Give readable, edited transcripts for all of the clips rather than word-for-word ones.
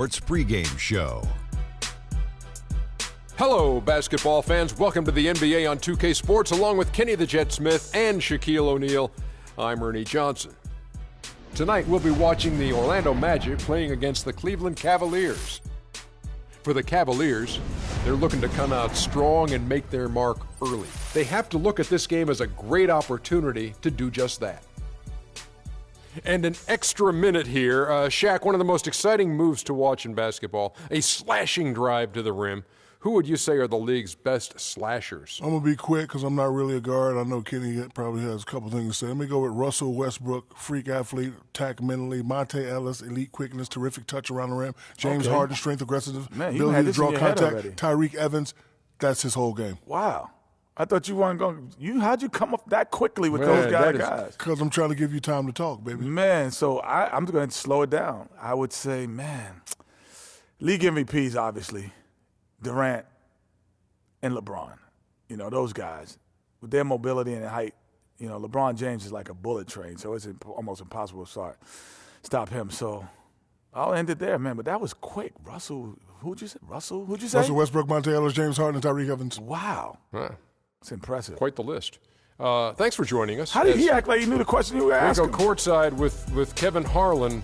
Sports pregame show. Hello, basketball fans. Welcome to the NBA on 2K Sports, along with Kenny the Jet Smith and Shaquille O'Neal. I'm Ernie Johnson. Tonight, we'll be watching the Orlando Magic playing against the Cleveland Cavaliers. For the Cavaliers, they're looking to come out strong and make their mark early. They have to look at this game as a great opportunity to do just that. And an extra minute here. Shaq, one of the most exciting moves to watch in basketball, a slashing drive to the rim. Who would you say are the league's best slashers? I'm going to be quick because I'm not really a guard. I know Kenny probably has a couple things to say. Let me go with Russell Westbrook, freak athlete, attack mentally. Monte Ellis, elite quickness, terrific touch around the rim. James Harden, strength, aggressiveness, ability to draw contact. Tyreek Evans, that's his whole game. Wow. I thought you weren't going to – how'd you come up that quickly with those guys? Because I'm trying to give you time to talk, baby. Man, so I'm going to slow it down. I would say, man, league MVPs, obviously, Durant and LeBron. You know, those guys, with their mobility and height, you know, LeBron James is like a bullet train, so it's almost impossible to stop him. So I'll end it there, man. But that was quick. Russell, who'd you say? Russell Westbrook, Monte Ellis, James Harden, and Tyreek Evans. Wow. Huh. It's impressive. Quite the list. Thanks for joining us. How did he act like he knew the question you were asking? We go courtside with Kevin Harlan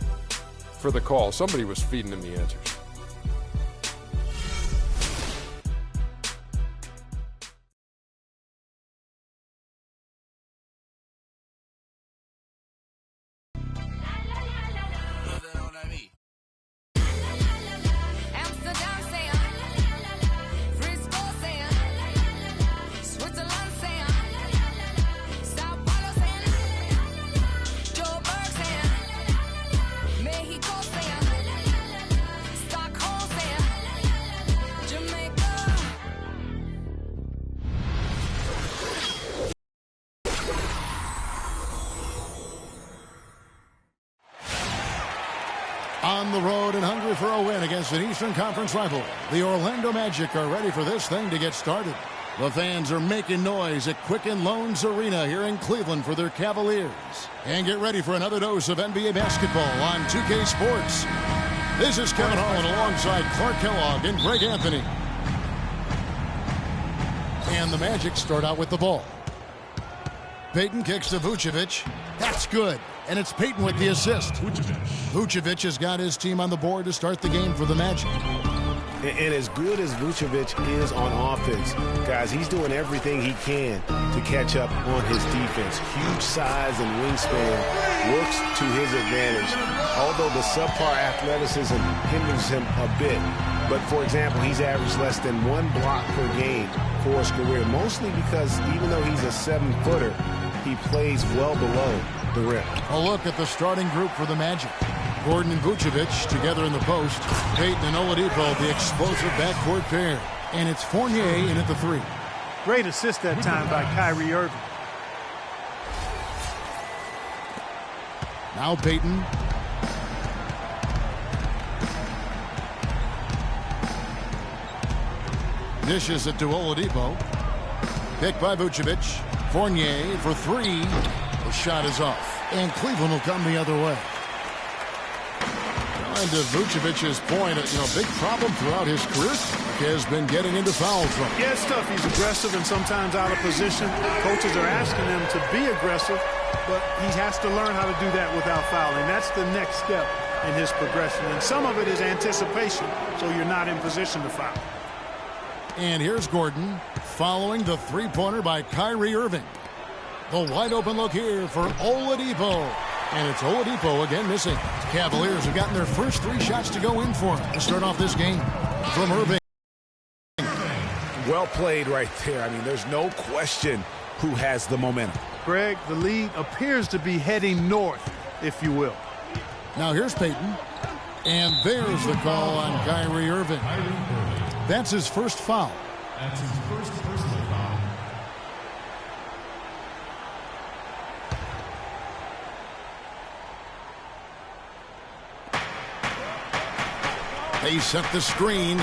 for the call. Somebody was feeding him the answers. On the road and hungry for a win against an Eastern Conference rival, the Orlando Magic are ready for this thing to get started. The fans are making noise at Quicken Loans Arena here in Cleveland for their Cavaliers. And get ready for another dose of NBA basketball on 2K Sports. This is Kevin Harlan alongside Clark Kellogg and Greg Anthony. And the Magic start out with the ball. Payton kicks to Vucevic. That's good. And it's Payton with the assist. Vucevic has got his team on the board to start the game for the Magic. And as good as Vucevic is on offense, guys, he's doing everything he can to catch up on his defense. Huge size and wingspan works to his advantage, although the subpar athleticism hinders him a bit. But, for example, he's averaged less than 1 block per game for his career, mostly because even though he's a 7-footer, he plays well below the rim. A look at the starting group for the Magic. Gordon and Vucevic together in the post. Payton and Oladipo, the explosive backcourt pair. And it's Fournier in at the 3. Great assist that time by Kyrie Irving. Now Payton. Dishes it to Oladipo. Picked by Vucevic. Fournier for 3. The shot is off. And Cleveland will come the other way. And to Vucevic's point, big problem throughout his career has been getting into foul trouble. Yeah, it's tough. He's aggressive and sometimes out of position. Coaches are asking him to be aggressive, but he has to learn how to do that without fouling. That's the next step in his progression. And some of it is anticipation, so you're not in position to foul. And here's Gordon following the three-pointer by Kyrie Irving. The wide open look here for Oladipo. And it's Oladipo again missing. Cavaliers have gotten their first 3 shots to go in for him to start off this game. From Irving. Well played right there. I mean, there's no question who has the momentum. Greg, the lead appears to be heading north, if you will. Now here's Payton. And there's the call on Kyrie Irving. That's his first foul. That's his first personal foul. They set the screen.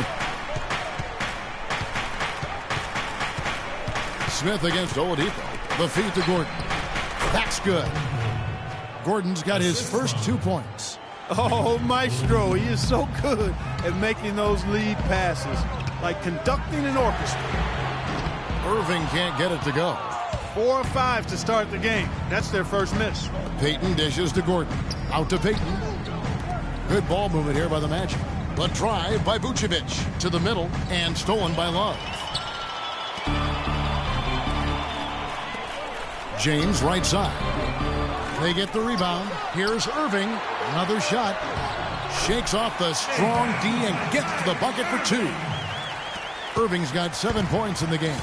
Smith against Oladipo. The feed to Gordon. That's good. Gordon's got his first 2 points. Oh, Maestro, he is so good at making those lead passes, like conducting an orchestra. Irving can't get it to go. 4 or 5 to start the game. That's their first miss. Payton dishes to Gordon. Out to Payton. Good ball movement here by the Magic. The drive by Vucevic to the middle and stolen by Love. James right side. They get the rebound. Here's Irving. Another shot. Shakes off the strong D and gets to the bucket for 2. Irving's got 7 points in the game.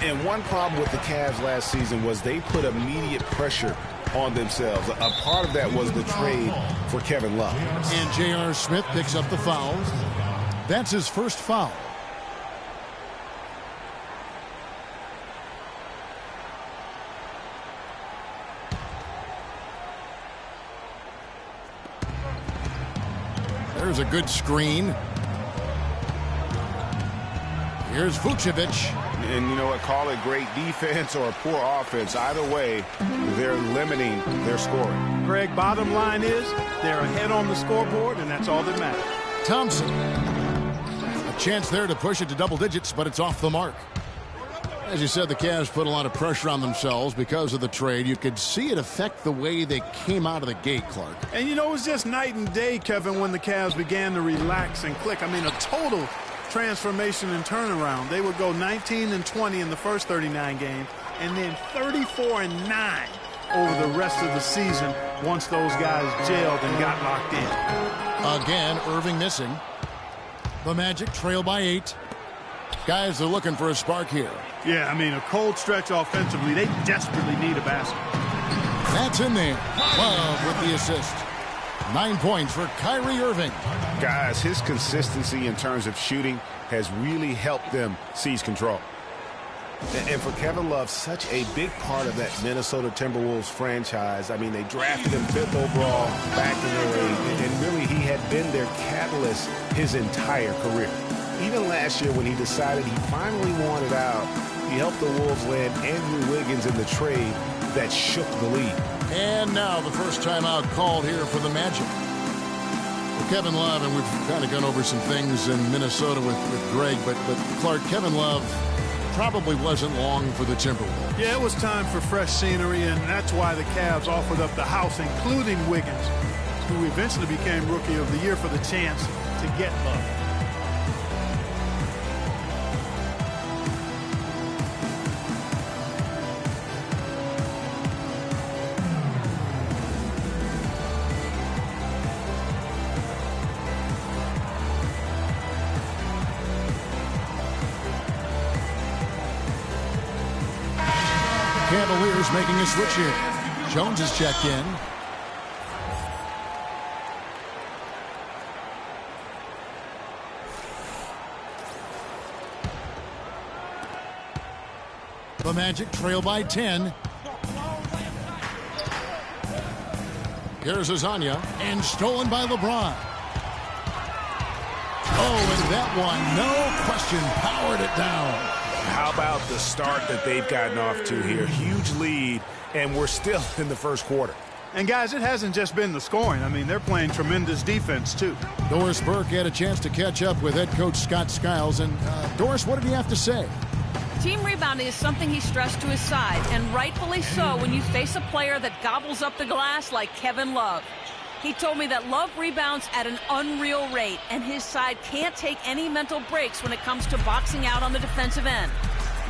And one problem with the Cavs last season was they put immediate pressure on themselves. A part of that was the trade for Kevin Love. And J.R. Smith picks up the fouls. That's his first foul. There's a good screen. Here's Vucevic. And you know what? Call it great defense or poor offense. Either way, they're limiting their scoring. Greg, bottom line is they're ahead on the scoreboard, and that's all that matters. Thompson. A chance there to push it to double digits, but it's off the mark. As you said, the Cavs put a lot of pressure on themselves because of the trade. You could see it affect the way they came out of the gate, Clark. And, you know, it was just night and day, Kevin, when the Cavs began to relax and click. I mean, a total transformation and turnaround. They would go 19-20 in the first 39 games and then 34-9 over the rest of the season once those guys gelled and got locked in. Again, Irving missing. The Magic trail by 8. Guys are looking for a spark here. Yeah, I mean, a cold stretch offensively. They desperately need a basket. That's in there. Love with the assist. 9 points for Kyrie Irving. Guys, his consistency in terms of shooting has really helped them seize control. And for Kevin Love, such a big part of that Minnesota Timberwolves franchise. I mean, they drafted him 5th overall back in the league, and really he had been their catalyst his entire career. Even last year when he decided he finally wanted out, he helped the Wolves land Andrew Wiggins in the trade that shook the league. And now the first timeout called here for the Magic. Well, Kevin Love, and we've kind of gone over some things in Minnesota with Greg, but Clark, Kevin Love probably wasn't long for the Timberwolves. Yeah, it was time for fresh scenery, and that's why the Cavs offered up the house, including Wiggins, who eventually became Rookie of the Year, for the chance to get Love. Cavaliers making a switch here. Jones is checked in. The Magic trail by 10. Here's Azania, and stolen by LeBron. Oh, and that one, no question, powered it down. How about the start that they've gotten off to here? Huge lead, and we're still in the first quarter. And, guys, it hasn't just been the scoring. I mean, they're playing tremendous defense, too. Doris Burke had a chance to catch up with head coach Scott Skiles. And, Doris, what did he have to say? Team rebounding is something he stressed to his side, and rightfully so when you face a player that gobbles up the glass like Kevin Love. He told me that Love rebounds at an unreal rate, and his side can't take any mental breaks when it comes to boxing out on the defensive end.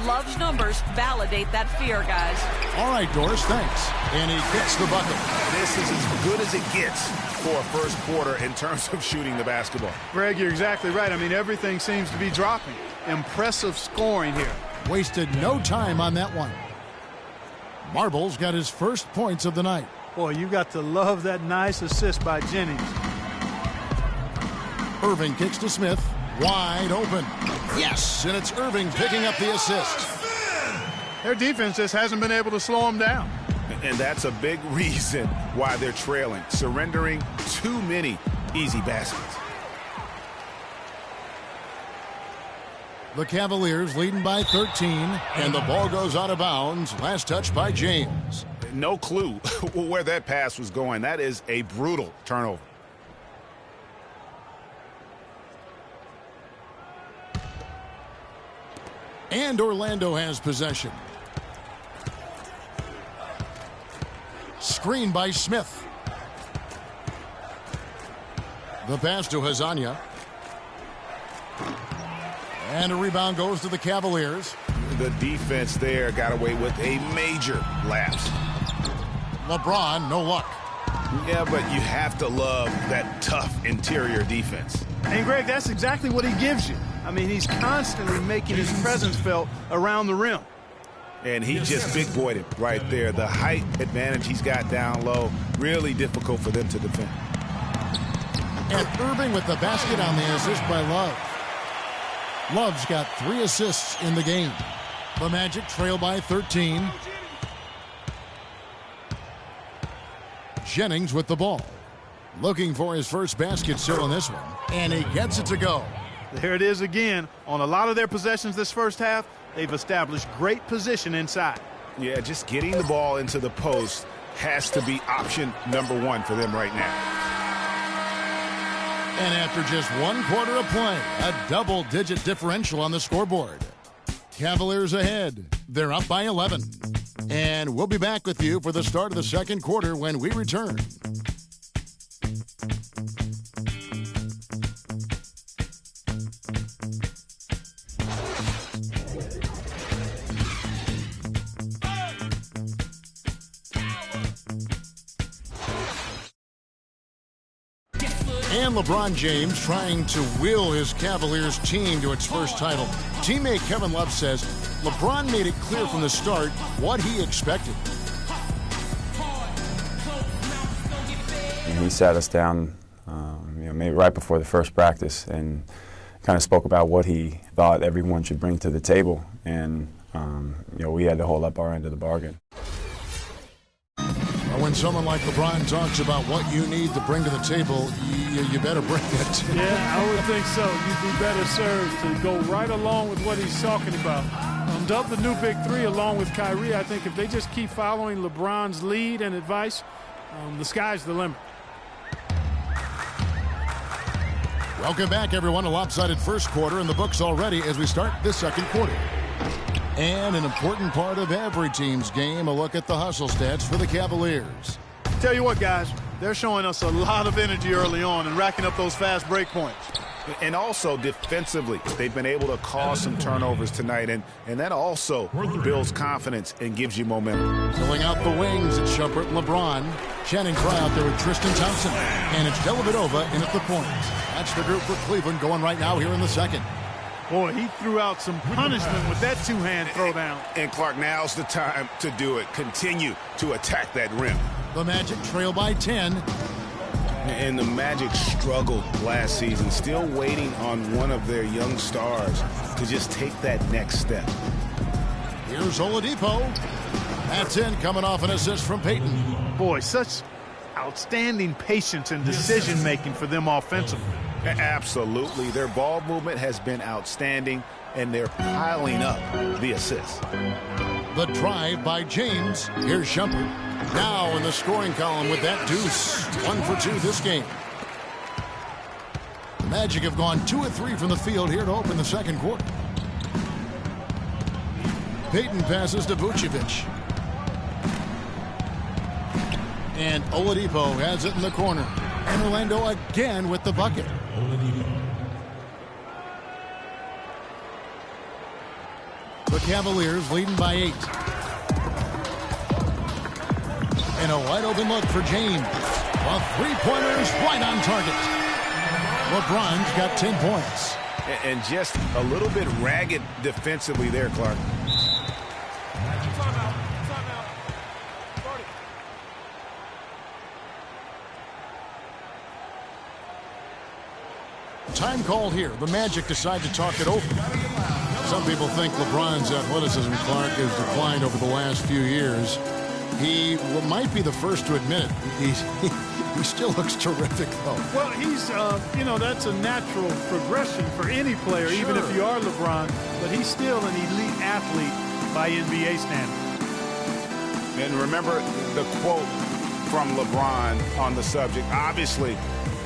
Love's numbers validate that fear, guys. All right, Doris, thanks. And he gets the bucket. This is as good as it gets for a first quarter in terms of shooting the basketball. Greg, you're exactly right. I mean, everything seems to be dropping. Impressive scoring here. Wasted no time on that one. Marbles got his first points of the night. Boy, you got to love that nice assist by Jennings. Irving kicks to Smith. Wide open. Yes, and it's Irving picking up the assist. Their defense just hasn't been able to slow them down. And that's a big reason why they're trailing, surrendering too many easy baskets. The Cavaliers leading by 13, and the ball goes out of bounds. Last touch by James. No clue where that pass was going. That is a brutal turnover. And Orlando has possession. Screen by Smith. The pass to Hazanya. And a rebound goes to the Cavaliers. The defense there got away with a major lapse. LeBron, no luck. Yeah, but you have to love that tough interior defense. And, Greg, that's exactly what he gives you. I mean, he's constantly making his presence felt around the rim. And he just big-boyed it right there. The height advantage he's got down low, really difficult for them to defend. And Irving with the basket on the assist by Love. Love's got 3 assists in the game. The Magic trail by 13. Jennings with the ball. Looking for his first basket still in this one. And he gets it to go. There it is again. On a lot of their possessions this first half, they've established great position inside. Yeah, just getting the ball into the post has to be option number 1 for them right now. And after just 1 quarter of play, a double-digit differential on the scoreboard. Cavaliers ahead. They're up by 11. And we'll be back with you for the start of the second quarter when we return. And LeBron James trying to will his Cavaliers team to its first title. Teammate Kevin Love says LeBron made it clear from the start what he expected. And he sat us down, maybe right before the first practice, and kind of spoke about what he thought everyone should bring to the table. And we had to hold up our end of the bargain. When someone like LeBron talks about what you need to bring to the table, you better bring it. Yeah, I would think so. You'd be better served to go right along with what he's talking about. Dub the new big 3 along with Kyrie. I think if they just keep following LeBron's lead and advice, the sky's the limit. Welcome back, everyone. A lopsided first quarter in the books already as we start this second quarter. And an important part of every team's game, a look at the hustle stats for the Cavaliers. Tell you what, guys, they're showing us a lot of energy early on and racking up those fast break points. And also defensively, they've been able to cause some turnovers tonight, and that also builds confidence and gives you momentum. Filling out the wings, it's Shumpert and LeBron. Channing Frye out there with Tristan Thompson. And it's Dellavedova in at the point. That's the group for Cleveland going right now here in the second. Boy, he threw out some punishment with that two-hand throwdown. And Clark, now's the time to do it. Continue to attack that rim. The Magic trail by 10. And the Magic struggled last season, still waiting on one of their young stars to just take that next step. Here's Oladipo. That's in, coming off an assist from Payton. Boy, such outstanding patience and decision-making for them offensively. Absolutely. Their ball movement has been outstanding, and they're piling up the assists. The drive by James. Here's Shumpert. Now in the scoring column with that deuce. 1 for 2 this game. The Magic have gone 2 of 3 from the field here to open the second quarter. Payton passes to Vucevic. And Oladipo has it in the corner. And Orlando again with the bucket. The Cavaliers leading by 8. And a wide open look for James. The three-pointers right on target. LeBron's got 10 points. And just a little bit ragged defensively there, Clark. Time called here. The Magic decide to talk it over. Some people think LeBron's athleticism, Clark, has declined over the last few years. He might be the first to admit it. He still looks terrific, though. Well, he's, that's a natural progression for any player, Sure. even if you are LeBron. But he's still an elite athlete by NBA standards. And remember the quote from LeBron on the subject. Obviously,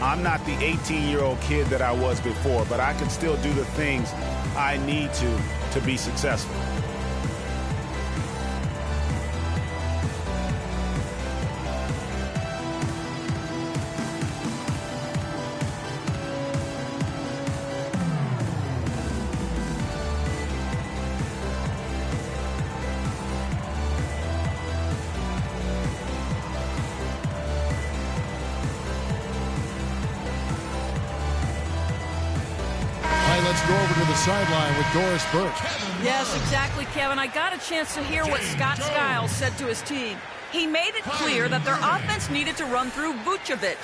I'm not the 18-year-old kid that I was before, but I can still do the things I need to be successful. Let's go over to the sideline with Doris Burke. Yes, exactly, Kevin. I got a chance to hear what Scott Skiles said to his team. He made it clear that their offense needed to run through Vucevic.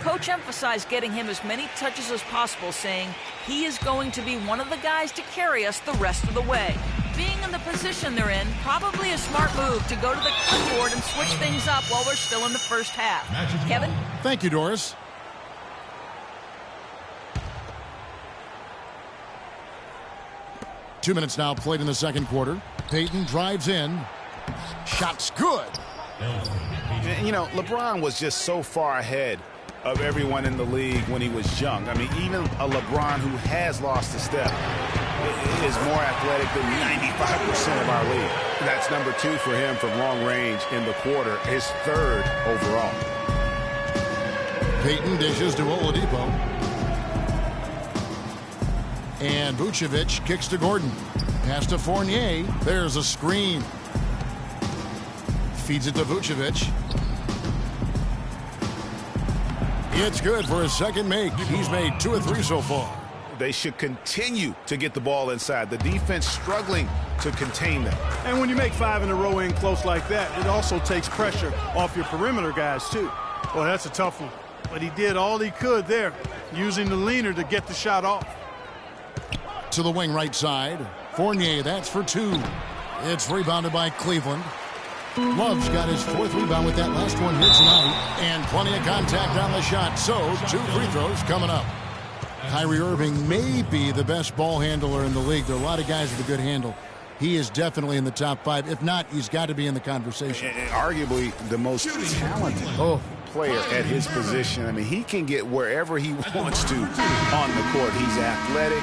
Coach emphasized getting him as many touches as possible, saying he is going to be one of the guys to carry us the rest of the way. Being in the position they're in, probably a smart move to go to the clipboard and switch things up while we're still in the first half. Kevin? Thank you, Doris. Two minutes now played in the second quarter. Payton drives in. Shot's good. You know, LeBron was just so far ahead of everyone in the league when he was young. I mean, even a LeBron who has lost a step is more athletic than 95% of our league. That's number 2 for him from long range in the quarter, his 3rd overall. Payton dishes to Oladipo. And Vucevic kicks to Gordon. Pass to Fournier. There's a screen. Feeds it to Vucevic. It's good for his second make. He's made 2 of 3 so far. They should continue to get the ball inside. The defense struggling to contain them. And when you make 5 in a row in close like that, it also takes pressure off your perimeter guys, too. Well, that's a tough one. But he did all he could there, using the leaner to get the shot off. To the wing right side. Fournier, that's for 2. It's rebounded by Cleveland. Love's got his 4th rebound with that last one here tonight. And plenty of contact on the shot. So 2 free throws coming up. Kyrie Irving may be the best ball handler in the league. There are a lot of guys with a good handle. He is definitely in the top 5. If not, he's got to be in the conversation. And arguably the most talented player at his position. I mean, he can get wherever he wants to on the court. He's athletic.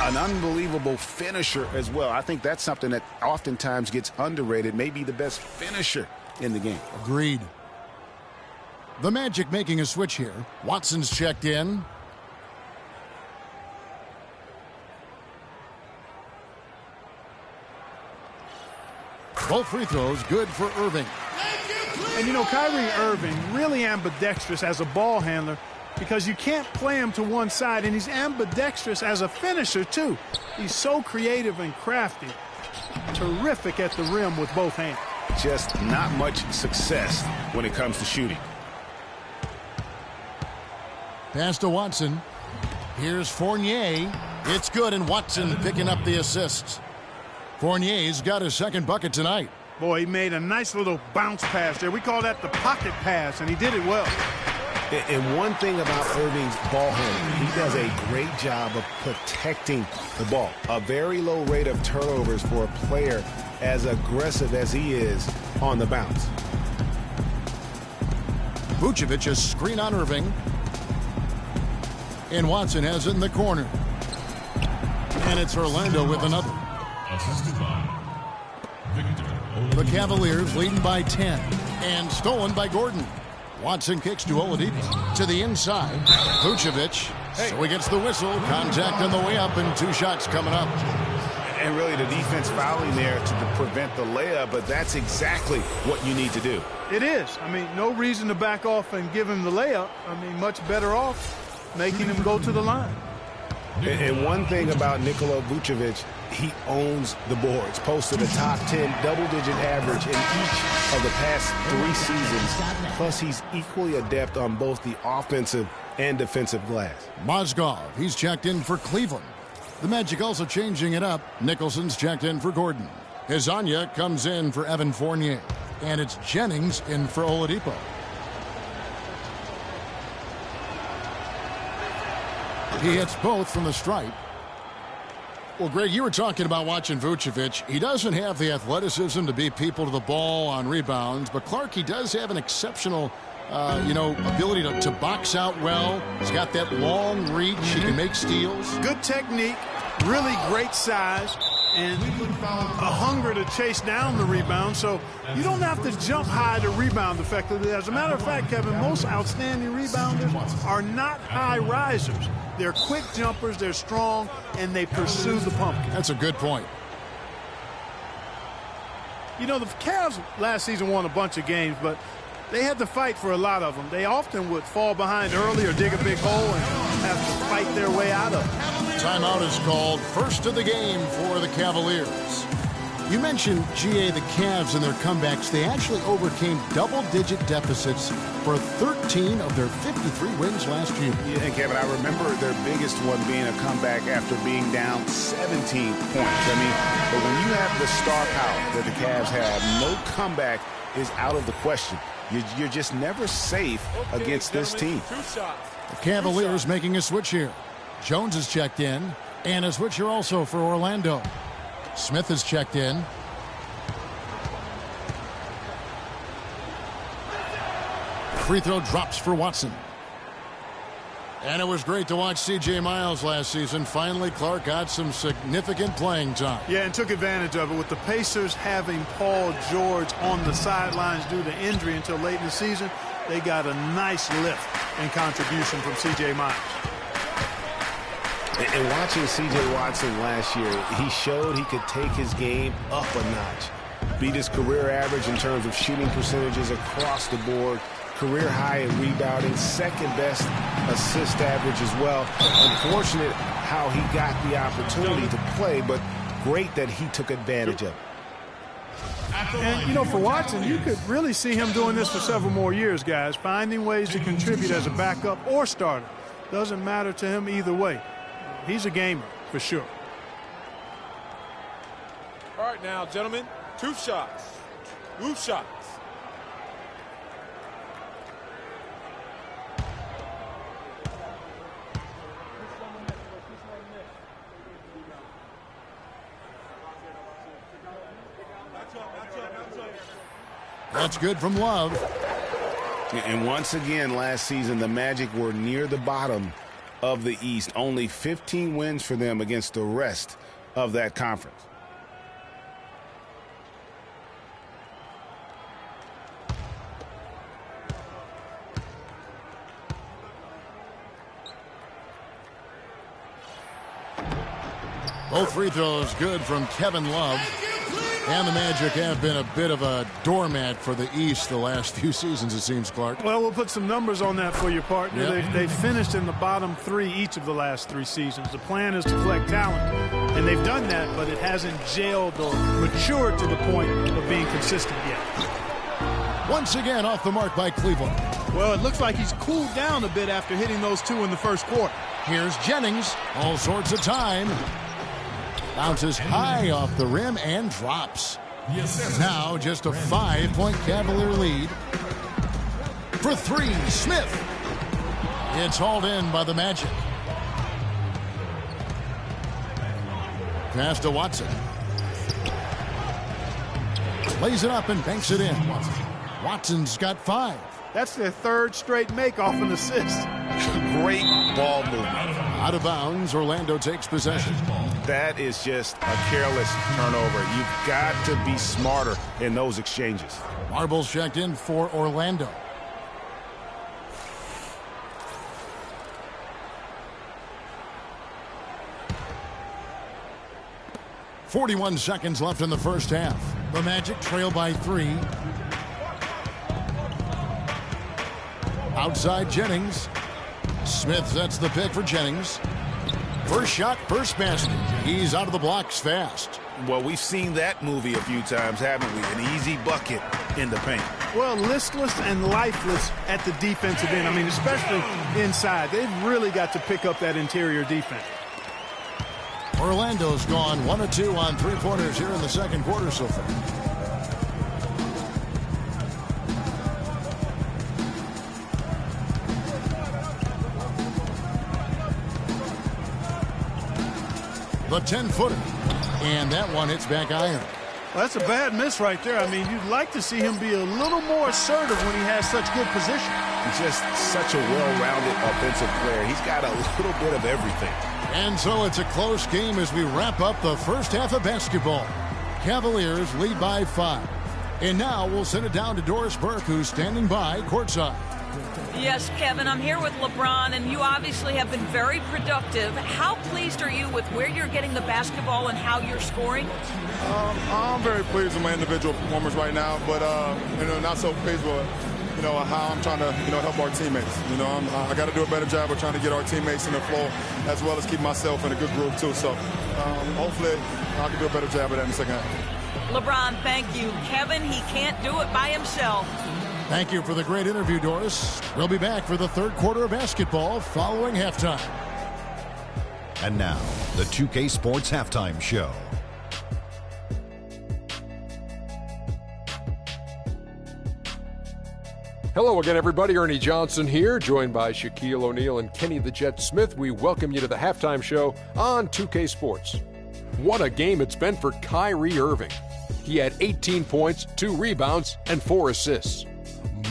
An unbelievable finisher as well. I think that's something that oftentimes gets underrated. Maybe the best finisher in the game. Agreed. The Magic making a switch here. Watson's checked in. Both free throws good for Irving. And you know, Kyrie Irving really ambidextrous as a ball handler, because you can't play him to one side, and he's ambidextrous as a finisher, too. He's so creative and crafty. Terrific at the rim with both hands. Just not much success when it comes to shooting. Pass to Watson. Here's Fournier. It's good, and Watson picking up the assists. Fournier's got his 2nd bucket tonight. Boy, he made a nice little bounce pass there. We call that the pocket pass, and he did it well. And one thing about Irving's ball handling, he does a great job of protecting the ball. A very low rate of turnovers for a player as aggressive as he is on the bounce. Vucevic a screen on Irving. And Watson has it in the corner. And it's Orlando with another. The Cavaliers leading by 10. And stolen by Gordon. Watson kicks to Oladipo. To the inside. Vucevic. So he gets the whistle. Contact on the way up, and 2 shots coming up. And really the defense fouling there to prevent the layup, but that's exactly what you need to do. It is. I mean, no reason to back off and give him the layup. I mean, much better off making him go to the line. And one thing about Nikola Vucevic, he owns the boards. Posted a top 10 double-digit average in each of the past 3 seasons. Plus, he's equally adept on both the offensive and defensive glass. Mozgov, he's checked in for Cleveland. The Magic also changing it up. Nicholson's checked in for Gordon. Hezonja comes in for Evan Fournier. And it's Jennings in for Oladipo. He hits both from the stripe. Well, Greg, you were talking about watching Vucevic. He doesn't have the athleticism to beat people to the ball on rebounds, but Clark, he does have an exceptional, ability to box out well. He's got that long reach. He can make steals. Good technique, really great size, and a hunger to chase down the rebound. So you don't have to jump high to rebound effectively. As a matter of fact, Kevin, most outstanding rebounders are not high risers. They're quick jumpers, they're strong, and they pursue the pumpkin. That's a good point. You know, the Cavs last season won a bunch of games, but they had to fight for a lot of them. They often would fall behind early or dig a big hole and have to fight their way out of it. Timeout is called. First of the game for the Cavaliers. You mentioned, GA, the Cavs and their comebacks. They actually overcame double-digit deficits for 13 of their 53 wins last year. Yeah, and Kevin, I remember their biggest one being a comeback after being down 17 points. I mean, but when you have the star power that the Cavs have, no comeback is out of the question. You're just never safe against this team. The Cavaliers making a switch here. Jones is checked in, and a switch here also for Orlando. Smith is checked in. Free throw drops for Watson. And it was great to watch C.J. Miles last season. Finally, Clark got some significant playing time. Yeah, and took advantage of it with the Pacers having Paul George on the sidelines due to injury until late in the season. They got a nice lift and contribution from C.J. Miles. And watching C.J. Watson last year, he showed he could take his game up a notch. Beat his career average in terms of shooting percentages across the board. Career high in rebounding, second best assist average as well. Unfortunate how he got the opportunity to play, but great that he took advantage of it. And, you know, for Watson, you could really see him doing this for several more years, guys, finding ways to contribute as a backup or starter. Doesn't matter to him either way. He's a gamer, for sure. All right, now, gentlemen, 2 shots. 2 shots. That's good from Love. And once again, last season, the Magic were near the bottom of the East. Only 15 wins for them against the rest of that conference. Both free throws good from Kevin Love. And the Magic have been a bit of a doormat for the East the last few seasons, it seems, Clark. Well, we'll put some numbers on that for your partner. Yep. They've finished in the bottom 3 each of the last 3 seasons. The plan is to collect talent, and they've done that, but it hasn't gelled or matured to the point of being consistent yet. Once again, off the mark by Cleveland. Well, it looks like he's cooled down a bit after hitting those 2 in the first quarter. Here's Jennings, all sorts of time. Bounces high off the rim and drops. Now just a 5-point Cavalier lead. For 3, Smith. It's hauled in by the Magic. Pass to Watson. Lays it up and banks it in. Watson's got 5. That's their 3rd straight make off an assist. Great ball movement. Out of bounds, Orlando takes possession. That is just a careless turnover. You've got to be smarter in those exchanges. Marbles checked in for Orlando. .41 seconds left in the first half. The Magic trail by 3. Outside Jennings. Smith sets the pick for Jennings. First shot, first basket. He's out of the blocks fast. Well, we've seen that movie a few times, haven't we? An easy bucket in the paint. Well, listless and lifeless at the defensive end. I mean, especially inside. They've really got to pick up that interior defense. Orlando's gone 1 of 2 on 3-pointers here in the second quarter so far. the 10-footer. And that one hits back iron. Well, that's a bad miss right there. I mean, you'd like to see him be a little more assertive when he has such good position. He's just such a well-rounded offensive player. He's got a little bit of everything. And so it's a close game as we wrap up the first half of basketball. Cavaliers lead by 5. And now we'll send it down to Doris Burke, who's standing by courtside. Yes, Kevin, I'm here with LeBron, and you obviously have been very productive. How pleased are you with where you're getting the basketball and how you're scoring? I'm very pleased with my individual performance right now, but not so pleased with how I'm trying to help our teammates. I got to do a better job of trying to get our teammates in the flow as well as keep myself in a good groove too. So hopefully I can do a better job of that in the second half. LeBron, thank you. Kevin, he can't do it by himself. Thank you for the great interview, Doris. We'll be back for the third quarter of basketball following halftime. And now, the 2K Sports Halftime Show. Hello again, everybody. Ernie Johnson here, joined by Shaquille O'Neal and Kenny the Jet Smith. We welcome you to the halftime show on 2K Sports. What a game it's been for Kyrie Irving. He had 18 points, 2 rebounds, and 4 assists.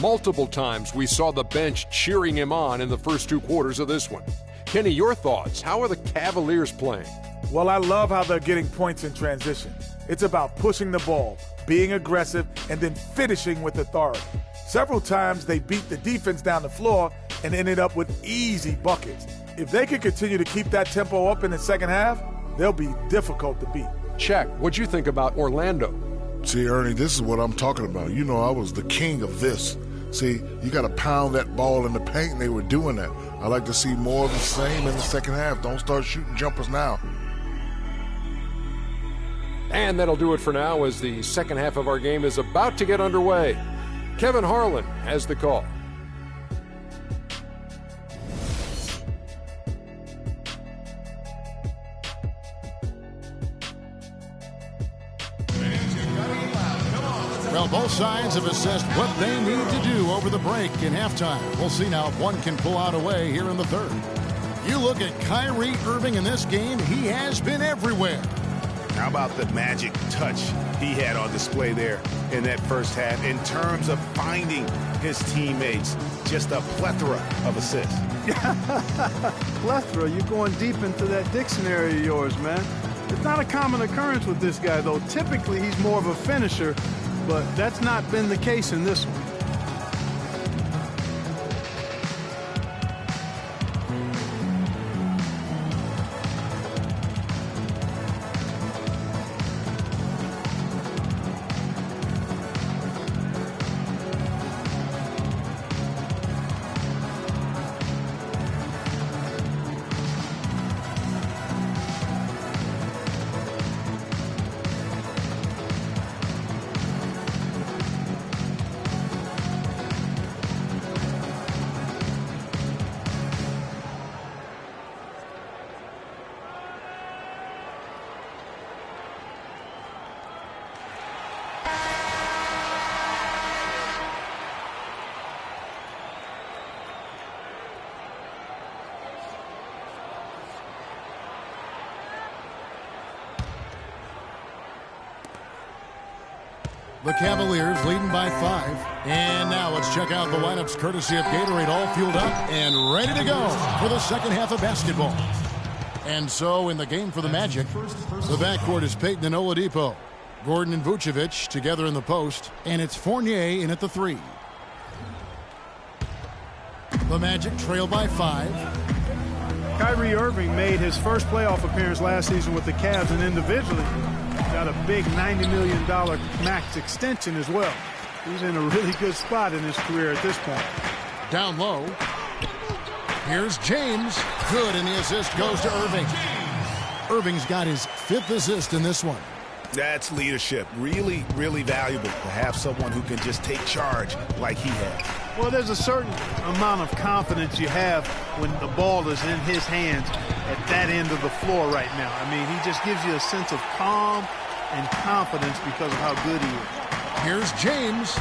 Multiple times we saw the bench cheering him on in the first 2 quarters of this one. Kenny, your thoughts? How are the Cavaliers playing? Well, I love how they're getting points in transition. It's about pushing the ball, being aggressive, and then finishing with authority. Several times they beat the defense down the floor and ended up with easy buckets. If they can continue to keep that tempo up in the second half, they'll be difficult to beat. Check. What'd you think about Orlando? See, Ernie, this is what I'm talking about. You know, I was the king of this. See, you got to pound that ball in the paint, and they were doing that. I like to see more of the same in the second half. Don't start shooting jumpers now. And that'll do it for now as the second half of our game is about to get underway. Kevin Harlan has the call. Well, both sides have assessed what they need to do over the break in halftime. We'll see now if one can pull out a way here in the third. You look at Kyrie Irving in this game, he has been everywhere. How about the magic touch he had on display there in that first half in terms of finding his teammates? Just a plethora of assists. Plethora, you're going deep into that dictionary of yours, man. It's not a common occurrence with this guy, though. Typically, he's more of a finisher, but that's not been the case in this one. The Cavaliers leading by 5. And now let's check out the lineups courtesy of Gatorade, all fueled up and ready to go for the second half of basketball. And so in the game for the Magic, the backcourt is Payton and Oladipo. Gordon and Vucevic together in the post, and it's Fournier in at the 3. The Magic trail by 5. Kyrie Irving made his first playoff appearance last season with the Cavs, and individually got a big $90 million max extension as well. He's in a really good spot in his career at this point. Down low. Here's James. Good, and the assist goes to Irving. Irving's got his 5th assist in this one. That's leadership. Really, really valuable to have someone who can just take charge like he has. Well, there's a certain amount of confidence you have when the ball is in his hands at that end of the floor right now. I mean, he just gives you a sense of calm and confidence because of how good he is. Here's James.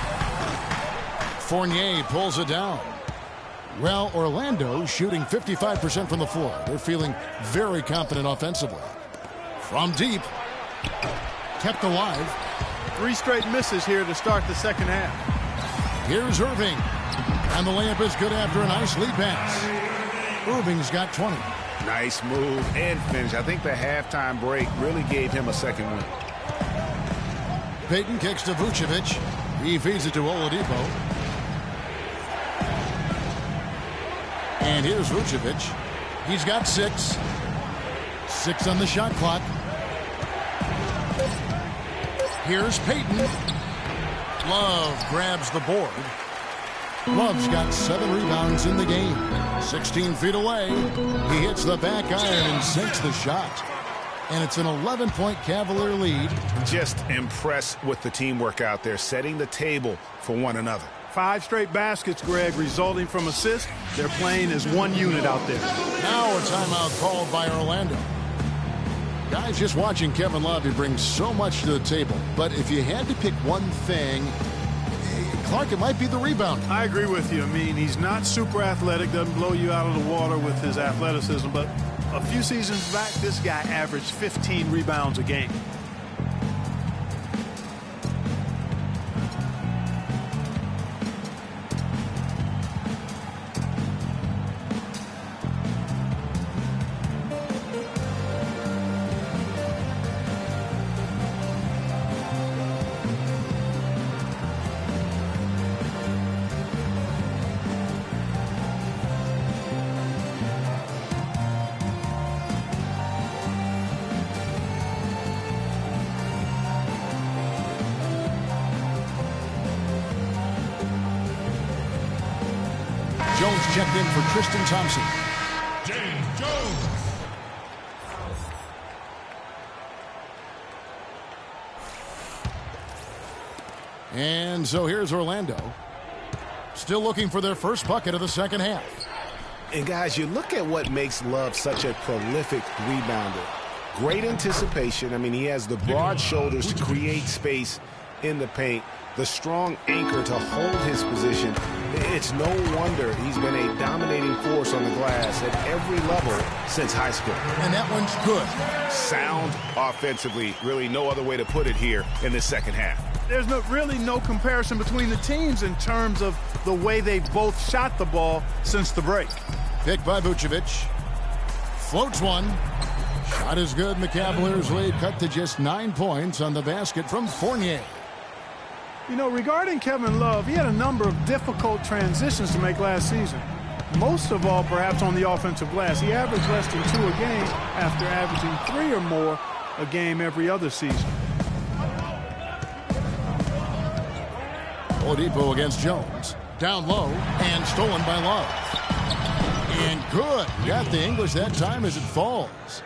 Fournier pulls it down. Well, Orlando shooting 55% from the floor. They're feeling very confident offensively. From deep. Kept alive. 3 straight misses here to start the second half. Here's Irving. And the layup is good after a nice lead pass. Irving's got 20. Nice move and finish. I think the halftime break really gave him a second win. Payton kicks to Vucevic. He feeds it to Oladipo. And here's Vucevic. He's got 6. 6 on the shot clock. Here's Payton. Love grabs the board. Love's got 7 rebounds in the game. 16 feet away. He hits the back iron and sinks the shot. And it's an 11-point Cavalier lead. Just impressed with the teamwork out there, setting the table for one another. 5 straight baskets, Greg, resulting from assists. They're playing as one unit out there. Now a timeout called by Orlando. Guys, just watching Kevin Love, he brings so much to the table. But if you had to pick one thing, Clark, it might be the rebound. I agree with you. I mean, he's not super athletic, doesn't blow you out of the water with his athleticism, but a few seasons back, this guy averaged 15 rebounds a game. Jones checked in for Tristan Thompson. James Jones. And so here's Orlando. Still looking for their first bucket of the second half. And guys, you look at what makes Love such a prolific rebounder. Great anticipation. I mean, he has the broad shoulders to create space in the paint. The strong anchor to hold his position. It's no wonder he's been a dominating force on the glass at every level since high school. And that one's good. Sound offensively. Really no other way to put it here in the second half. There's really no comparison between the teams in terms of the way they've both shot the ball since the break. Picked by Vucevic. Floats one. Shot is good, and the Cavaliers lead cut to just 9 points on the basket from Fournier. You know, regarding Kevin Love, he had a number of difficult transitions to make last season. Most of all, perhaps on the offensive glass. He averaged less than 2 a game after averaging 3 or more a game every other season. Oladipo against Jones. Down low and stolen by Love. And good. Got the English that time as it falls.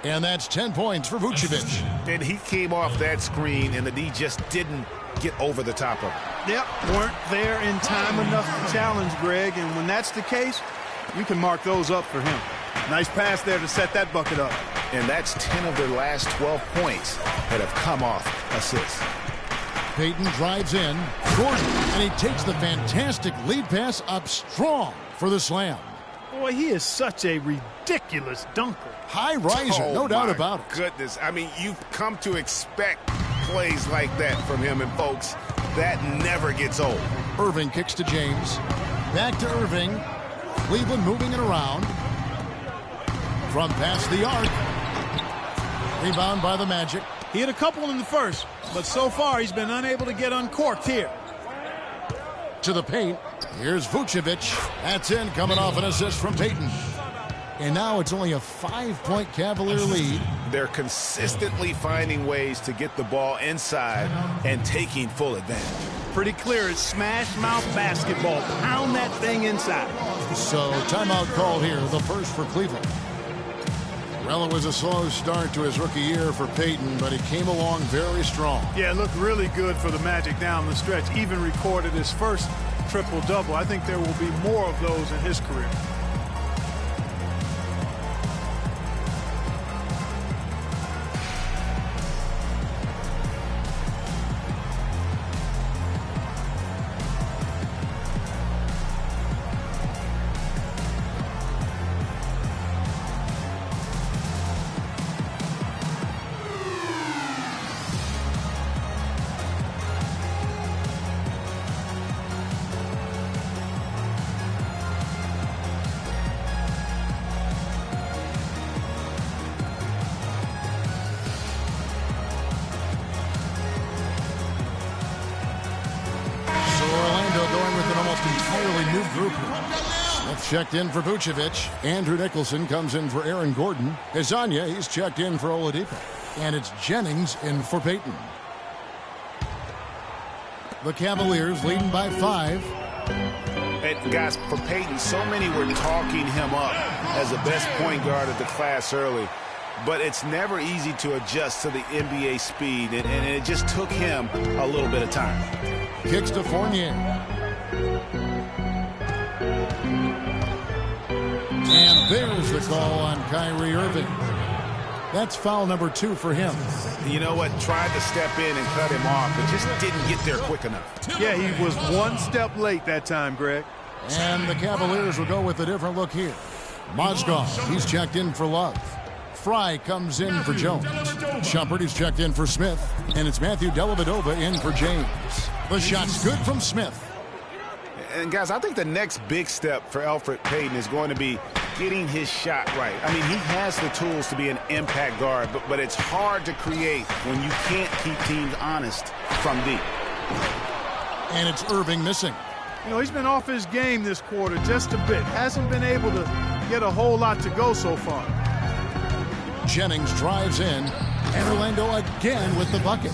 And that's 10 points for Vucevic. And he came off that screen, and the D just didn't get over the top of it. Yep, weren't there in time enough to challenge Greg, and when that's the case, you can mark those up for him. Nice pass there to set that bucket up. And that's 10 of their last 12 points that have come off assists. Payton drives in. Gordon, and he takes the fantastic lead pass up strong for the slam. Boy, he is such a ridiculous dunker. High riser, no doubt about it. Goodness, I mean, you've come to expect plays like that from him, and folks, that never gets old. Irving kicks to James. Back to Irving. Cleveland moving it around. From past the arc. Rebound by the Magic. He had a couple in the first, but so far he's been unable to get uncorked here. To the paint. Here's Vucevic. That's in, coming off an assist from Payton. And now it's only a 5-point Cavalier lead. They're consistently finding ways to get the ball inside and taking full advantage. Pretty clear, it's smash mouth basketball. Pound that thing inside. So timeout call here, the first for Cleveland. Well, it was a slow start to his rookie year for Payton, but he came along very strong. Yeah, it looked really good for the Magic down the stretch. Even recorded his first triple-double. I think there will be more of those in his career. entirely new group here. Smith checked in for Vucevic. Andrew Nicholson comes in for Aaron Gordon. Hezonja, he's checked in for Oladipo. And it's Jennings in for Payton. The Cavaliers leading by 5. And guys, for Payton, so many were talking him up as the best point guard of the class early. But it's never easy to adjust to the NBA speed, and it just took him a little bit of time. Kicks to Fournier. And there's the call on Kyrie Irving. That's foul number 2 for him. You know what? Tried to step in and cut him off, but just didn't get there quick enough. Yeah, he was one step late that time, Greg. And the Cavaliers will go with a different look here. Mozgov, he's checked in for Love. Fry comes in for Jones. Shumpert is checked in for Smith. And it's Matthew Dellavedova in for James. The shot's good from Smith. And guys, I think the next big step for Elfrid Payton is going to be getting his shot right. I mean, he has the tools to be an impact guard, but it's hard to create when you can't keep teams honest from deep. And it's Irving missing. You know, he's been off his game this quarter just a bit. Hasn't been able to get a whole lot to go so far. Jennings drives in, and Orlando again with the bucket.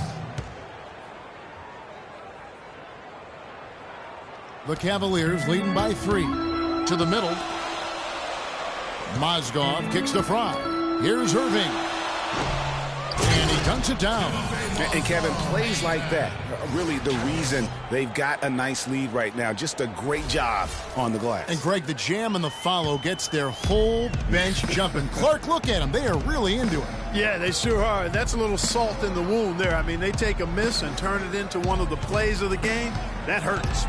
The Cavaliers leading by 3. To the middle. Mozgov kicks to Fry. Here's Irving. And he dunks it down. And Kevin, plays like that are really the reason they've got a nice lead right now. Just a great job on the glass. And Greg, the jam and the follow gets their whole bench jumping. Clark, look at them. They are really into it. Yeah, they sure are. That's a little salt in the wound there. I mean, they take a miss and turn it into one of the plays of the game. That hurts.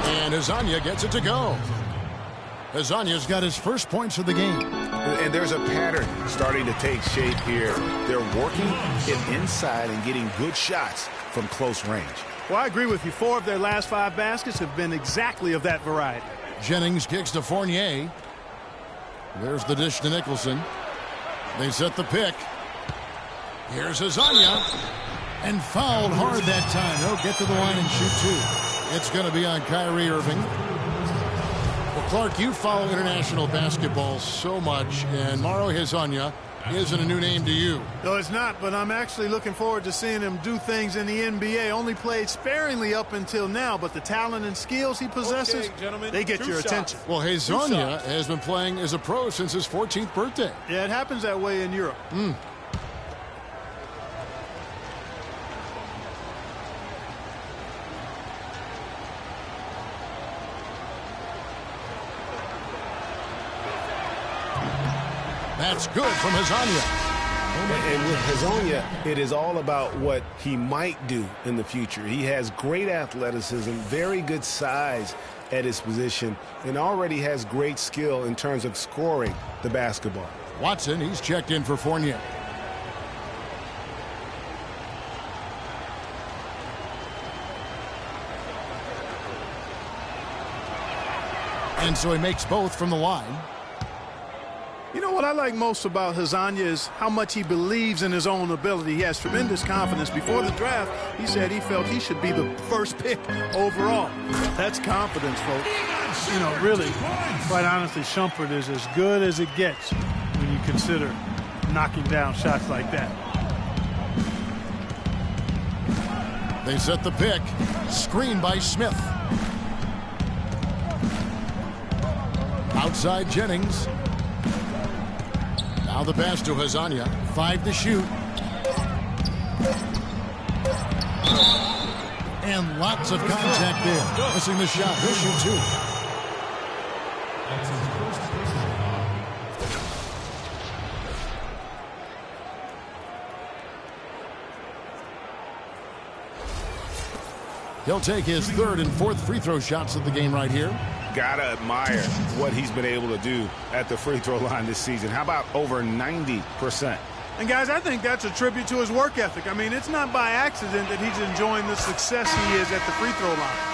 And Hezonja gets it to go. Hezonja's got his first points of the game. And there's a pattern starting to take shape here. They're working it inside and getting good shots from close range. Well, I agree with you. 4 of their last 5 baskets have been exactly of that variety. Jennings kicks to Fournier. There's the dish to Nicholson. They set the pick. Here's Hezonja. And fouled hard that time. He'll get to the line and shoot 2. It's going to be on Kyrie Irving. Well, Clark, you follow international basketball so much, and Mauro Hezonja isn't a new name to you. No, it's not, but I'm actually looking forward to seeing him do things in the NBA. Only played sparingly up until now, but the talent and skills he possesses, they get your attention. Well, Hezonja has been playing as a pro since his 14th birthday. Yeah, it happens that way in Europe. That's good from Hezonja. And with Hezonja, it is all about what he might do in the future. He has great athleticism, very good size at his position, and already has great skill in terms of scoring the basketball. Watson, he's checked in for Fournier. And so he makes both from the line. You know what I like most about Hezonja is how much he believes in his own ability. He has tremendous confidence. Before the draft, he said he felt he should be the first pick overall. That's confidence, folks. You know, really, quite honestly, Shumpert is as good as it gets when you consider knocking down shots like that. They set the pick. Screen by Smith. Outside Jennings. Now the pass to Hezonja. 5 to shoot. And lots of contact there. Missing the shot. He'll shoot 2. He'll take his 3rd and 4th free throw shots of the game right here. Gotta admire what he's been able to do at the free throw line this season. How about over 90%? And guys, I think that's a tribute to his work ethic. I mean, it's not by accident that he's enjoying the success he is at the free throw line.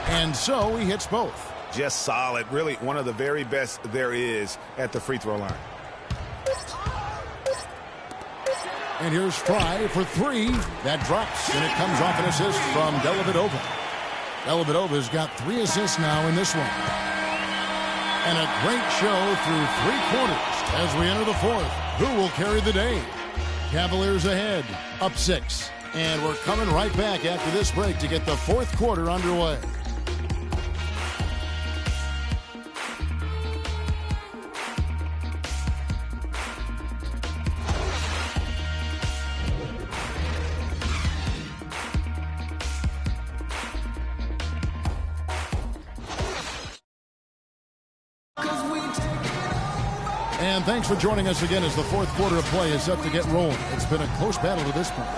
And so he hits both. Just solid. Really one of the very best there is at the free throw line. And here's Fry for three. That drops, and it comes off an assist from Dellavedova. Dellavedova's got 3 assists now in this one. And a great show through 3 quarters as we enter the 4th. Who will carry the day? Cavaliers ahead, up 6. And we're coming right back after this break to get the 4th quarter underway. And thanks for joining us again as the 4th quarter of play is set to get rolling. It's been a close battle to this point.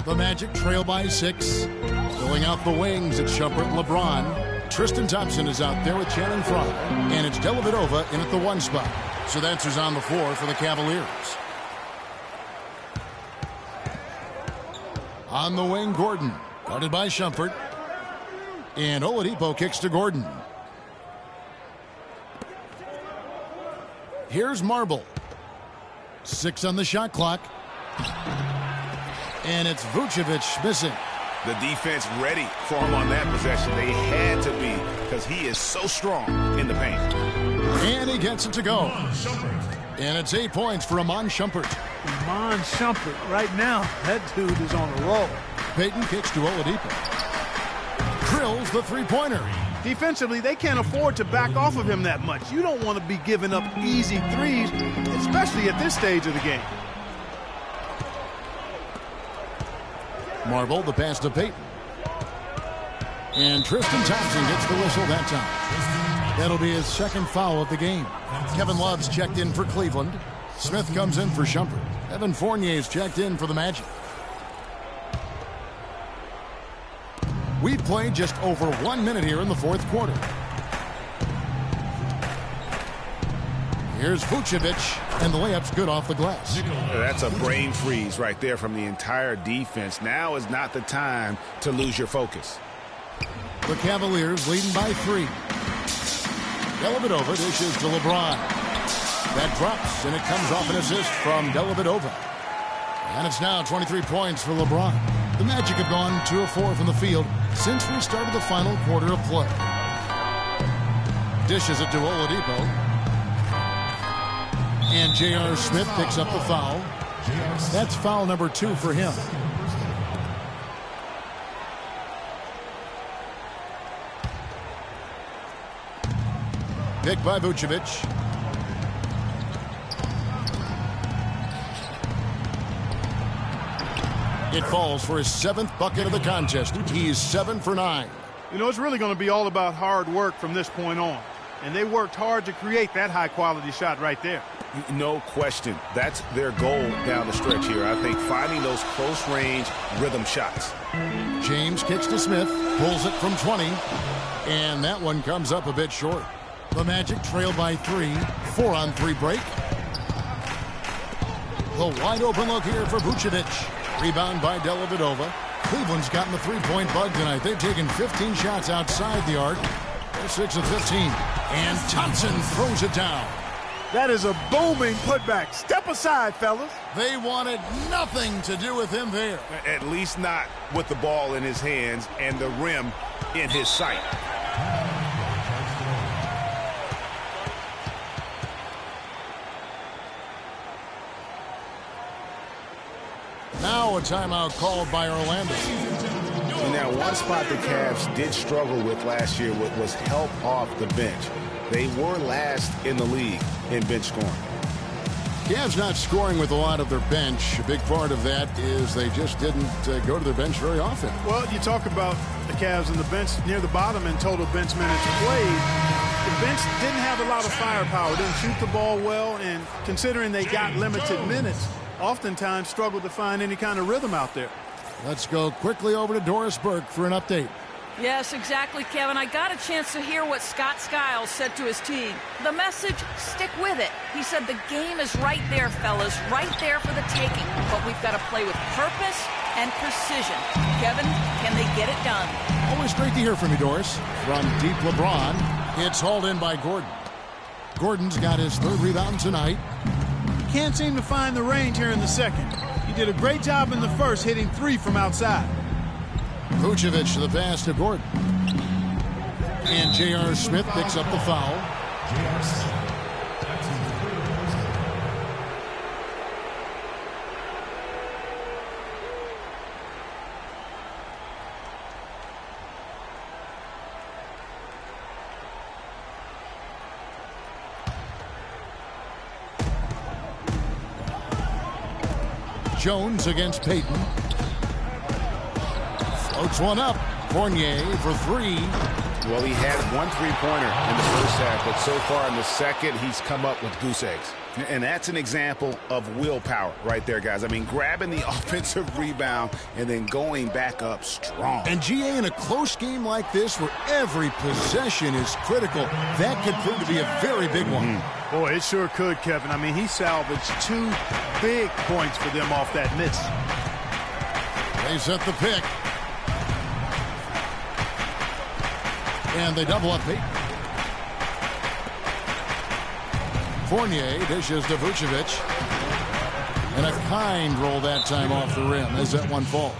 The Magic trail by 6. Filling out the wings, it's Shumpert and LeBron. Tristan Thompson is out there with Channing Frye. And it's Dellavedova in at the 1 spot. So that's who's on the floor for the Cavaliers. On the wing, Gordon. Guarded by Shumpert. And Oladipo kicks to Gordon. Here's Marble. 6 on the shot clock. And it's Vucevic missing. The defense ready for him on that possession. They had to be because he is so strong in the paint. And he gets it to go. And it's 8 points for Iman Shumpert. Iman Shumpert, right now, that dude is on a roll. Payton kicks to Oladipo. Drills the 3-pointer. Defensively, they can't afford to back off of him that much. You don't want to be giving up easy threes, especially at this stage of the game. Marble, the pass to Payton. And Tristan Thompson gets the whistle that time. That'll be his 2nd foul of the game. Kevin Love's checked in for Cleveland. Smith comes in for Shumpert. Evan Fournier's checked in for the Magic. We've played just over 1 minute here in the 4th quarter. Here's Vucevic, and the layup's good off the glass. That's a brain freeze right there from the entire defense. Now is not the time to lose your focus. The Cavaliers leading by 3. Dellavedova dishes to LeBron. That drops, and it comes off an assist from Dellavedova. And it's now 23 points for LeBron. The Magic have gone 2 of 4 from the field since we started the final quarter of play. Dishes it to Oladipo. And J.R. Smith picks up the foul. That's foul number 2 for him. Picked by Vucevic. It falls for his 7th bucket of the contest. He's 7 for 9. You know, it's really going to be all about hard work from this point on. And they worked hard to create that high-quality shot right there. No question. That's their goal down the stretch here. I think finding those close-range rhythm shots. James kicks to Smith, pulls it from 20, and that one comes up a bit short. The Magic trail by 3, 4-on-3 break. The wide-open look here for Vucevic. Rebound by Dellavedova. Cleveland's gotten the 3-point bug tonight. They've taken 15 shots outside the arc. They're 6 of 15. And Thompson throws it down. That is a booming putback. Step aside, fellas. They wanted nothing to do with him there. At least not with the ball in his hands and the rim in his sight. Now a timeout called by Orlando. And now one spot the Cavs did struggle with last year was help off the bench. They were last in the league in bench scoring. Cavs not scoring with a lot of their bench. A big part of that is they just didn't go to their bench very often. Well, you talk about the Cavs and the bench near the bottom in total bench minutes played. The bench didn't have a lot of firepower, didn't shoot the ball well, and considering they got limited minutes, oftentimes struggled to find any kind of rhythm out there. Let's go quickly over to Doris Burke for an update. Yes, exactly, Kevin. I got a chance to hear what Scott Skiles said to his team. The message, stick with it. He said the game is right there, fellas, right there for the taking. But we've got to play with purpose and precision. Kevin, can they get it done? Always great to hear from you, Doris. From deep LeBron, it's hauled in by Gordon. Gordon's got his 3rd rebound tonight. Can't seem to find the range here in the second. He did a great job in the first, hitting 3 from outside. Vucevic to the pass to Gordon. And J.R. Smith picks up the foul. Jones against Payton. Floats one up. Fournier for 3. Well, he had 1 3-pointer in the first half, but so far in the second, he's come up with goose eggs. And that's an example of willpower right there, guys. I mean, grabbing the offensive rebound and then going back up strong. And GA, in a close game like this where every possession is critical, that could prove to be a very big one. Boy, it sure could, Kevin. I mean, he salvaged 2 big points for them off that miss. They set the pick. And they double up Payton. Fournier dishes to Vucevic. And a kind roll that time off the rim as that one falls.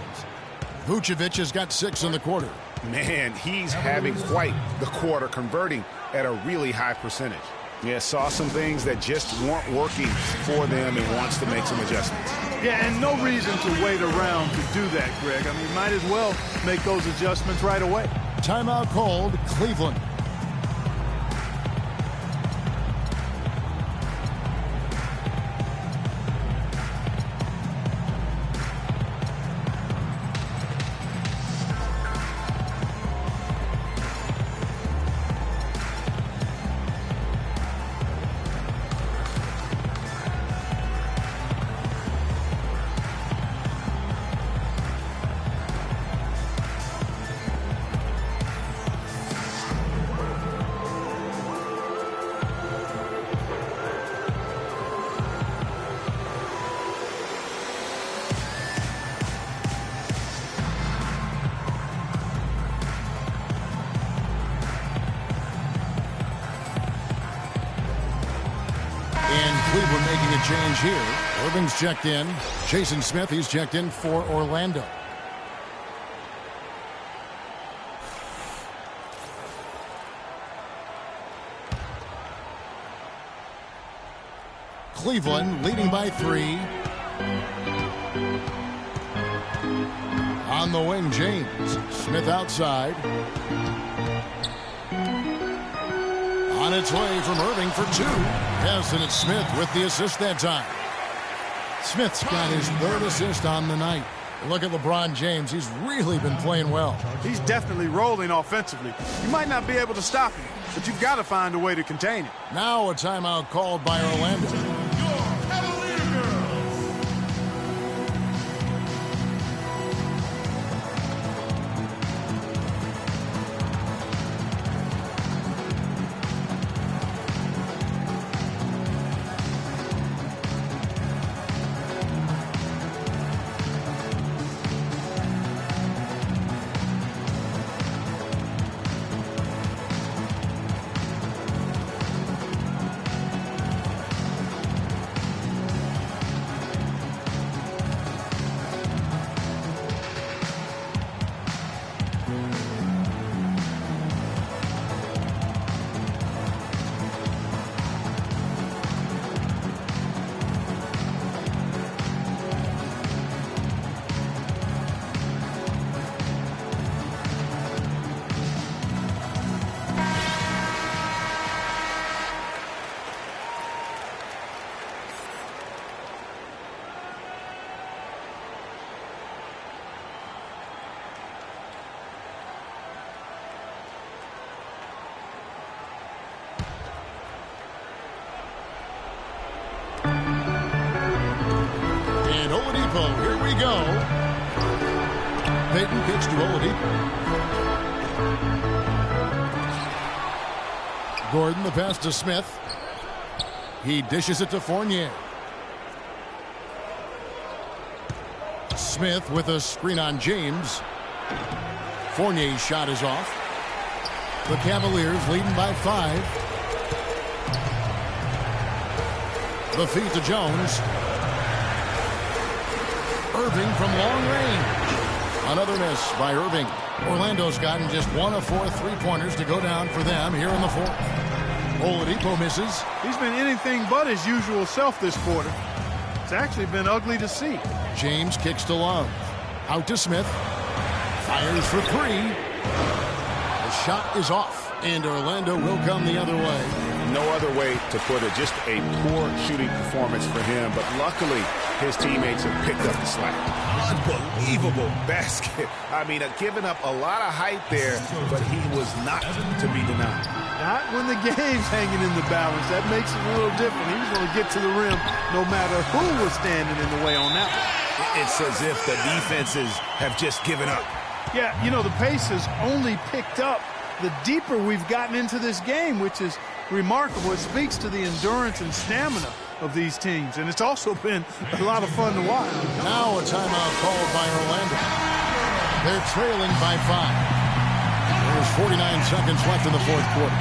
Vucevic has got 6 in the quarter. Man, he's having quite the quarter, converting at a really high percentage. Yeah, saw some things that just weren't working for them and wants to make some adjustments. Yeah, and no reason to wait around to do that, Greg. I mean, might as well make those adjustments right away. Timeout called, Cleveland. Cleveland making a change here. Irving's checked in. Jason Smith, he's checked in for Orlando. Cleveland leading by 3. On the wing, James. Smith outside. On its way from Irving for 2. Yes, and it's Smith with the assist that time. Smith's got his 3rd assist on the night. Look at LeBron James. He's really been playing well. He's definitely rolling offensively. You might not be able to stop him, but you've got to find a way to contain it. Now a timeout called by Orlando. Here we go. Payton pitch to Oladipo. Gordon, the pass to Smith. He dishes it to Fournier. Smith with a screen on James. Fournier's shot is off. The Cavaliers leading by 5. The feed to Jones. Irving from long range. Another miss by Irving. Orlando's gotten just 1 of 4 3-pointers to go down for them here in the 4th. Oladipo misses. He's been anything but his usual self this quarter. It's actually been ugly to see. James kicks to Love. Out to Smith. Fires for 3. The shot is off, and Orlando will come the other way. No other way to put it. Just a poor shooting performance for him, but luckily his teammates have picked up the slack. Unbelievable basket. I mean, giving up a lot of height there, but he was not to be denied. Not when the game's hanging in the balance. That makes it a little different. He was going to get to the rim no matter who was standing in the way on that one. It's as if the defenses have just given up. Yeah, you know, the pace has only picked up the deeper we've gotten into this game, which is remarkable. It speaks to the endurance and stamina of these teams, and it's also been a lot of fun to watch. Now a timeout called by Orlando. They're trailing by 5. There's 49 seconds left in the 4th quarter.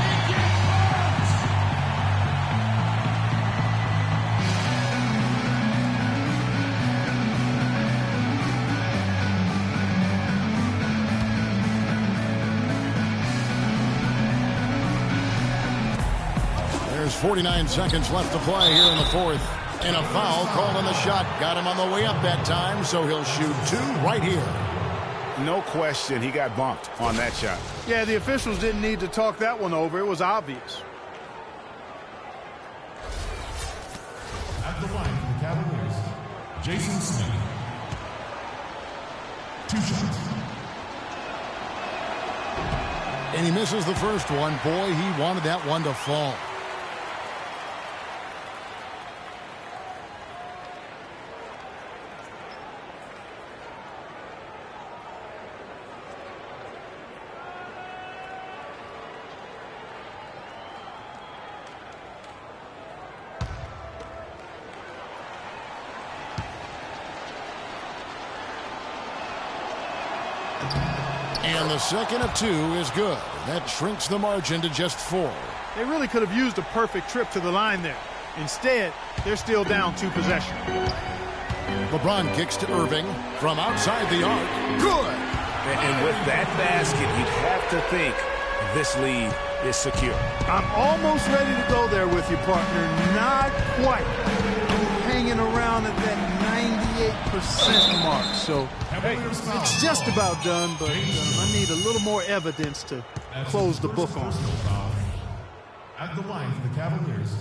There's 49 seconds left to play here in the 4th. And a foul called on the shot. Got him on the way up that time, so he'll shoot 2 right here. No question, he got bumped on that shot. Yeah, the officials didn't need to talk that one over. It was obvious. At the line for the Cavaliers, Jason Smith. 2 shots. And he misses the first one. Boy, he wanted that one to fall. And the second of 2 is good. That shrinks the margin to just 4. They really could have used a perfect trip to the line there. Instead, they're still down 2 possessions. LeBron kicks to Irving from outside the arc. Good! And with that basket, you'd have to think this lead is secure. I'm almost ready to go there with you, partner. Not quite. Hanging around at that 98% mark. So, hey, it's just about done, but I need a little more evidence to close the book on it. At the line for the Cavaliers,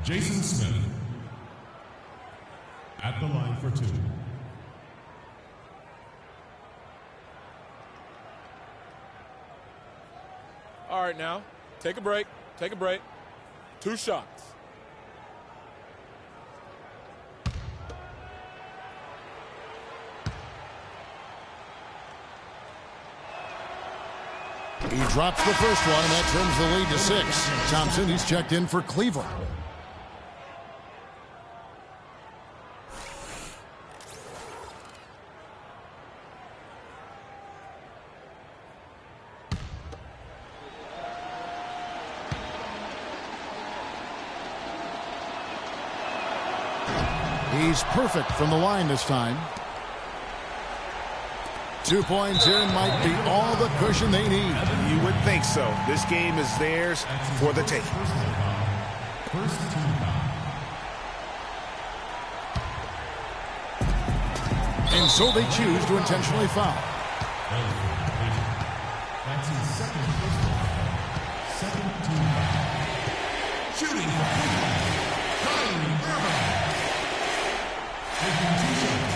Jason Smith. At the line for 2. All right, now, take a break. Take a break. 2 shots. He drops the first one, and that turns the lead to 6. Thompson, he's checked in for Cleveland. He's perfect from the line this time. 2 points here might be all the cushion they need. You would think so. This game is theirs for the taking. First team foul. And so they choose to intentionally foul. That's his second personal foul. Second team foul. Shooting for Cleveland, Kyrie Irving. Taking 2 shots.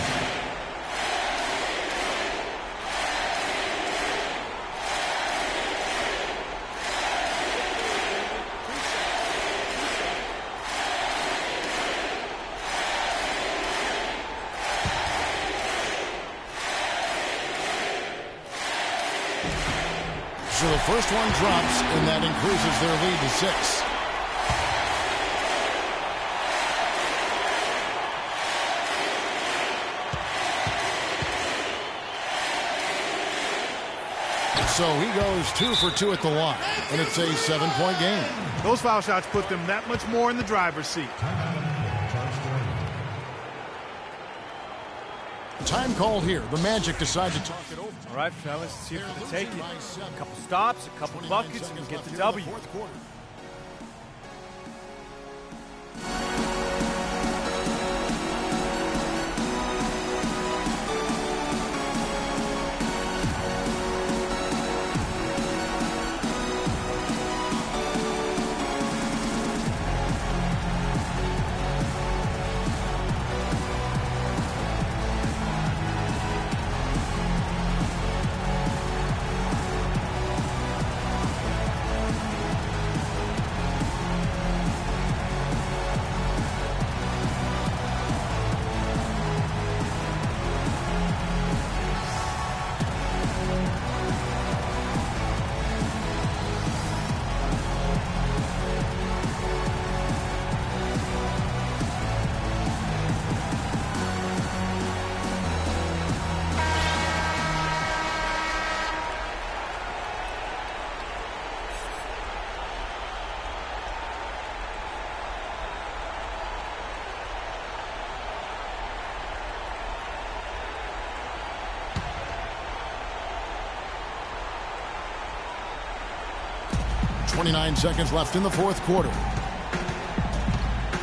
So the first one drops, and that increases their lead to 6. So he goes 2 for 2 at the line, and it's a 7-point game. Those foul shots put them that much more in the driver's seat. Time called here. The Magic decide to talk it over. All right, fellas, let's see if they take it. A couple stops, a couple buckets, and get the W. .29 seconds left in the fourth quarter.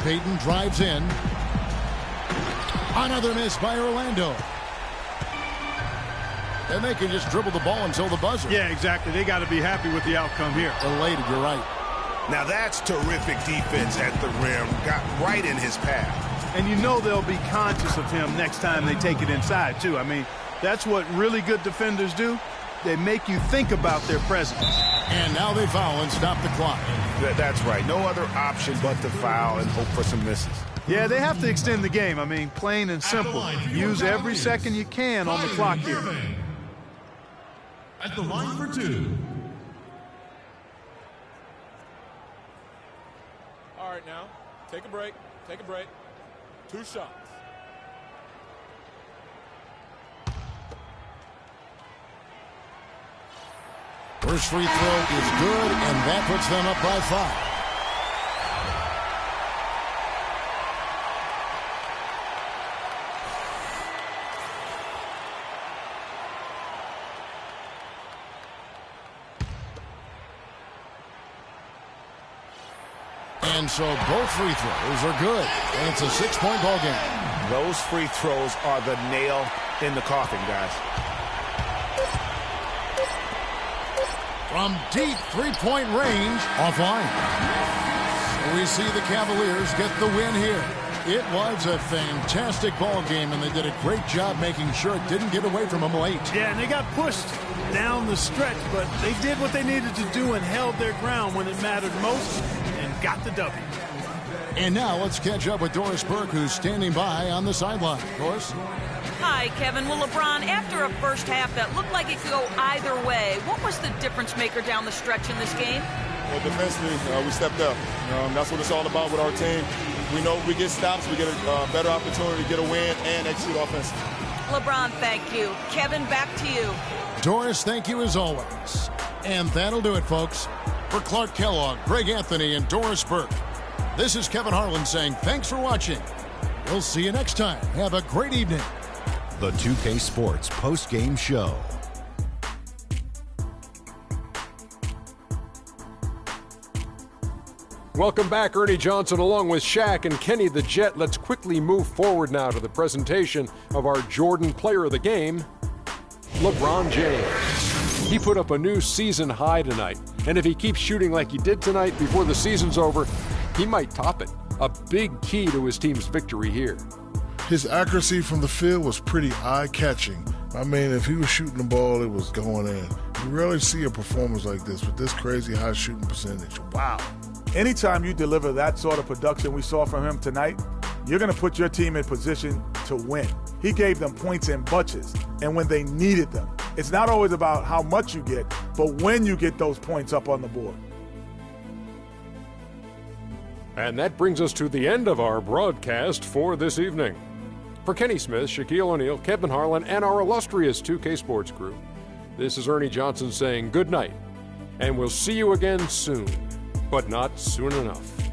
Payton drives in. Another miss by Orlando. And they can just dribble the ball until the buzzer. Yeah, exactly. They got to be happy with the outcome here. Elated, you're right. Now that's terrific defense at the rim. Got right in his path. And you know they'll be conscious of him next time they take it inside, too. I mean, that's what really good defenders do. They make you think about their presence. And now they foul and stop the clock. That's right. No other option but to foul and hope for some misses. Yeah, they have to extend the game. I mean, plain and simple. Use every second you can on the clock here. At the line for 2. All right, now, take a break. Take a break. 2 shots. First free throw is good, and that puts them up by 5. And so both free throws are good, and it's a 6-point ball game. Those free throws are the nail in the coffin, guys. From deep three-point range, offline. We see the Cavaliers get the win here. It was a fantastic ball game, and they did a great job making sure it didn't get away from them late. Yeah, and they got pushed down the stretch, but they did what they needed to do and held their ground when it mattered most and got the W. And now let's catch up with Doris Burke, who's standing by on the sideline. Doris? Hi, Kevin. Well, LeBron, after a first half that looked like it could go either way, what was the difference maker down the stretch in this game? Well, defensively, we stepped up. That's what it's all about with our team. We know we get stops, we get a better opportunity to get a win and execute offensively. LeBron, thank you. Kevin, back to you. Doris, thank you as always. And that'll do it, folks. For Clark Kellogg, Greg Anthony, and Doris Burke, this is Kevin Harlan saying thanks for watching. We'll see you next time. Have a great evening. The 2K Sports post-game show. Welcome back, Ernie Johnson, along with Shaq and Kenny the Jet. Let's quickly move forward now to the presentation of our Jordan Player of the Game, LeBron James. He put up a new season high tonight, and if he keeps shooting like he did tonight before the season's over, he might top it. A big key to his team's victory here. His accuracy from the field was pretty eye-catching. I mean, if he was shooting the ball, it was going in. You rarely see a performance like this with this crazy high shooting percentage. Wow. Anytime you deliver that sort of production we saw from him tonight, you're going to put your team in position to win. He gave them points in bunches, and when they needed them, It's not always about how much you get, but when you get those points up on the board. And that brings us to the end of our broadcast for this evening. For Kenny Smith, Shaquille O'Neal, Kevin Harlan, and our illustrious 2K Sports crew, this is Ernie Johnson saying good night, and we'll see you again soon, but not soon enough.